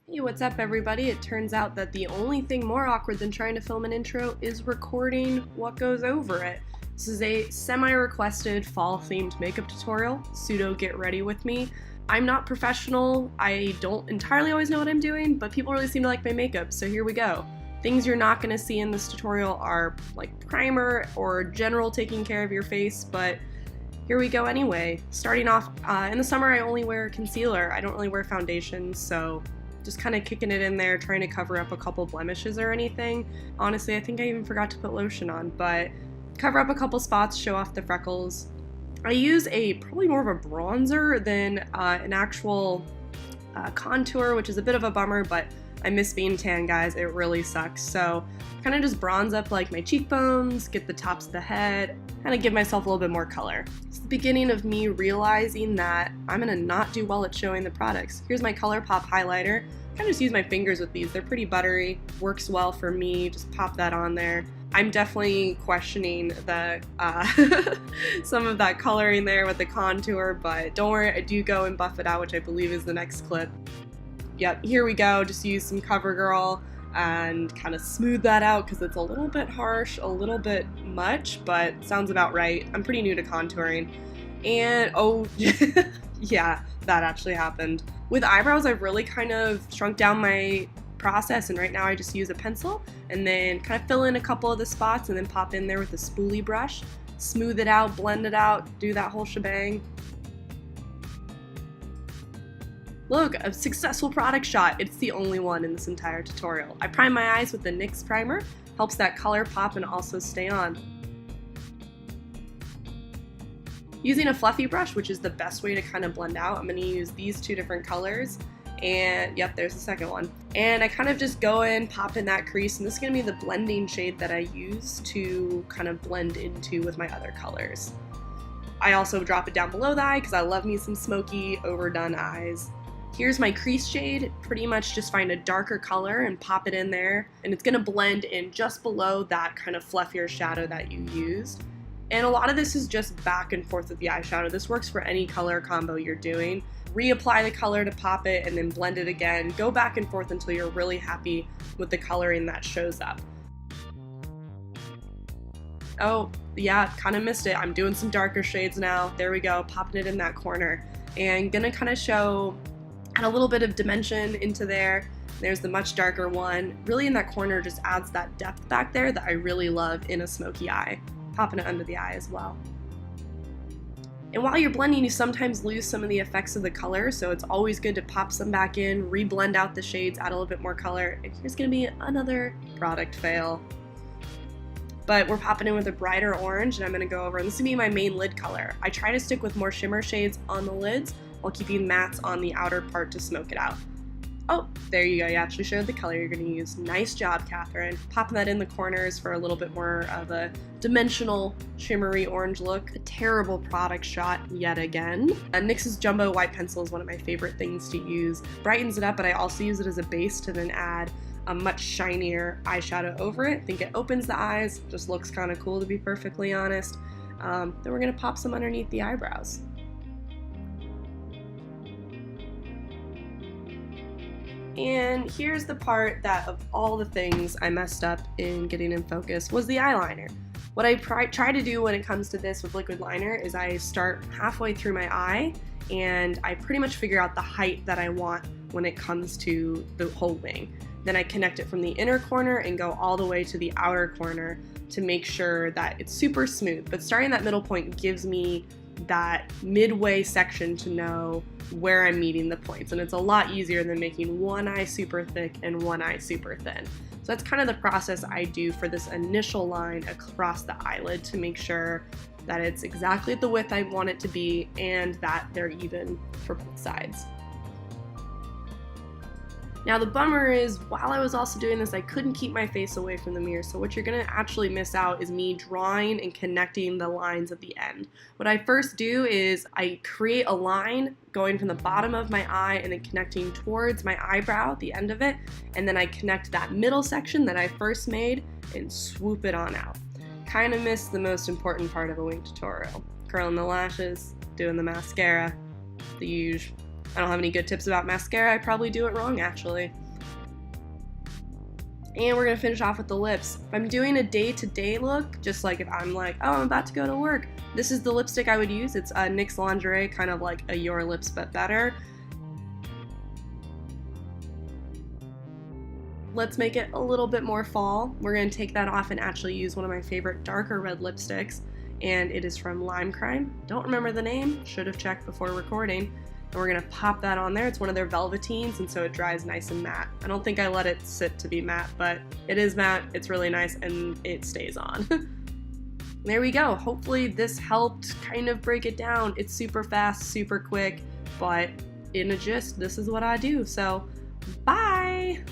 Hey, what's up everybody? It turns out that the only thing more awkward than trying to film an intro is recording what goes over it. This is a semi-requested fall-themed makeup tutorial, pseudo get ready with me. I'm not professional, I don't entirely always know what I'm doing, but people really seem to like my makeup, so here we go. Things you're not going to see in this tutorial are like primer or general taking care of your face, but here we go anyway. Starting off, in the summer I only wear concealer, I don't really wear foundation, so just kind of kicking it in there, trying to cover up a couple blemishes or anything. Honestly, I think I even forgot to put lotion on, but cover up a couple spots, show off the freckles. I use probably more of a bronzer than an actual contour, which is a bit of a bummer, but I miss being tan, guys. It really sucks. So kind of just bronze up like my cheekbones, get the tops of the head, kind of give myself a little bit more color. It's the beginning of me realizing that I'm gonna not do well at showing the products. Here's my ColourPop highlighter. I kind of just use my fingers with these. They're pretty buttery, works well for me. Just pop that on there. I'm definitely questioning the some of that coloring there with the contour, but don't worry, I do go and buff it out, which I believe is the next clip. Yep, here we go. Just use some CoverGirl and kind of smooth that out because it's a little bit harsh, a little bit much, but sounds about right. I'm pretty new to contouring. And oh, yeah, that actually happened. With eyebrows, I've really kind of shrunk down my process, and right now I just use a pencil and then kind of fill in a couple of the spots and then pop in there with a spoolie brush, smooth it out, blend it out, do that whole shebang. Look, a successful product shot. It's the only one in this entire tutorial. I prime my eyes with the NYX primer, helps that color pop and also stay on. Using a fluffy brush, which is the best way to kind of blend out, I'm going to use these two different colors. And yep, there's the second one. And I kind of just go in, pop in that crease, and this is going to be the blending shade that I use to kind of blend into with my other colors. I also drop it down below the eye because I love me some smoky, overdone eyes. Here's my crease shade. Pretty much just find a darker color and pop it in there, and it's going to blend in just below that kind of fluffier shadow that you used. And a lot of this is just back and forth with the eyeshadow. This works for any color combo you're doing. Reapply the color to pop it and then blend it again. Go back and forth until you're really happy with the coloring that shows up. Oh, yeah, kind of missed it. I'm doing some darker shades now. There we go, popping it in that corner. And gonna kind of add a little bit of dimension into there. There's the much darker one. Really in that corner just adds that depth back there that I really love in a smoky eye. Popping it under the eye as well. And while you're blending, you sometimes lose some of the effects of the color, so it's always good to pop some back in, re-blend out the shades, add a little bit more color, and here's gonna be another product fail. But we're popping in with a brighter orange, and I'm gonna go over, and this is gonna be my main lid color. I try to stick with more shimmer shades on the lids while keeping mattes on the outer part to smoke it out. Oh, there you go, you actually showed the color you're gonna use. Nice job, Catherine. Popping that in the corners for a little bit more of a dimensional, shimmery orange look. A terrible product shot yet again. NYX's Jumbo White Pencil is one of my favorite things to use. Brightens it up, but I also use it as a base to then add a much shinier eyeshadow over it. I think it opens the eyes, just looks kind of cool to be perfectly honest. Then we're gonna pop some underneath the eyebrows. And here's the part that of all the things I messed up in getting in focus was the eyeliner. What I try to do when it comes to this with liquid liner is I start halfway through my eye and I pretty much figure out the height that I want when it comes to the whole wing. Then I connect it from the inner corner and go all the way to the outer corner to make sure that it's super smooth. But starting that middle point gives me that midway section to know where I'm meeting the points, and it's a lot easier than making one eye super thick and one eye super thin. So that's kind of the process I do for this initial line across the eyelid to make sure that it's exactly the width I want it to be and that they're even for both sides. Now the bummer is, while I was also doing this, I couldn't keep my face away from the mirror, so what you're gonna actually miss out is me drawing and connecting the lines at the end. What I first do is I create a line going from the bottom of my eye and then connecting towards my eyebrow at the end of it, and then I connect that middle section that I first made and swoop it on out. Kind of missed the most important part of a wing tutorial. Curling the lashes, doing the mascara, the usual. I don't have any good tips about mascara. I probably do it wrong, actually. And we're gonna finish off with the lips. If I'm doing a day-to-day look, just like if I'm like, oh, I'm about to go to work, this is the lipstick I would use. It's NYX Lingerie, kind of like a Your Lips But Better. Let's make it a little bit more fall. We're gonna take that off and actually use one of my favorite darker red lipsticks, and it is from Lime Crime. Don't remember the name, should have checked before recording. And we're gonna pop that on there. It's one of their velveteens, and so it dries nice and matte. I don't think I let it sit to be matte, but it is matte, it's really nice, and it stays on. There we go. Hopefully this helped kind of break it down. It's super fast, super quick, but in a gist, this is what I do. So, bye!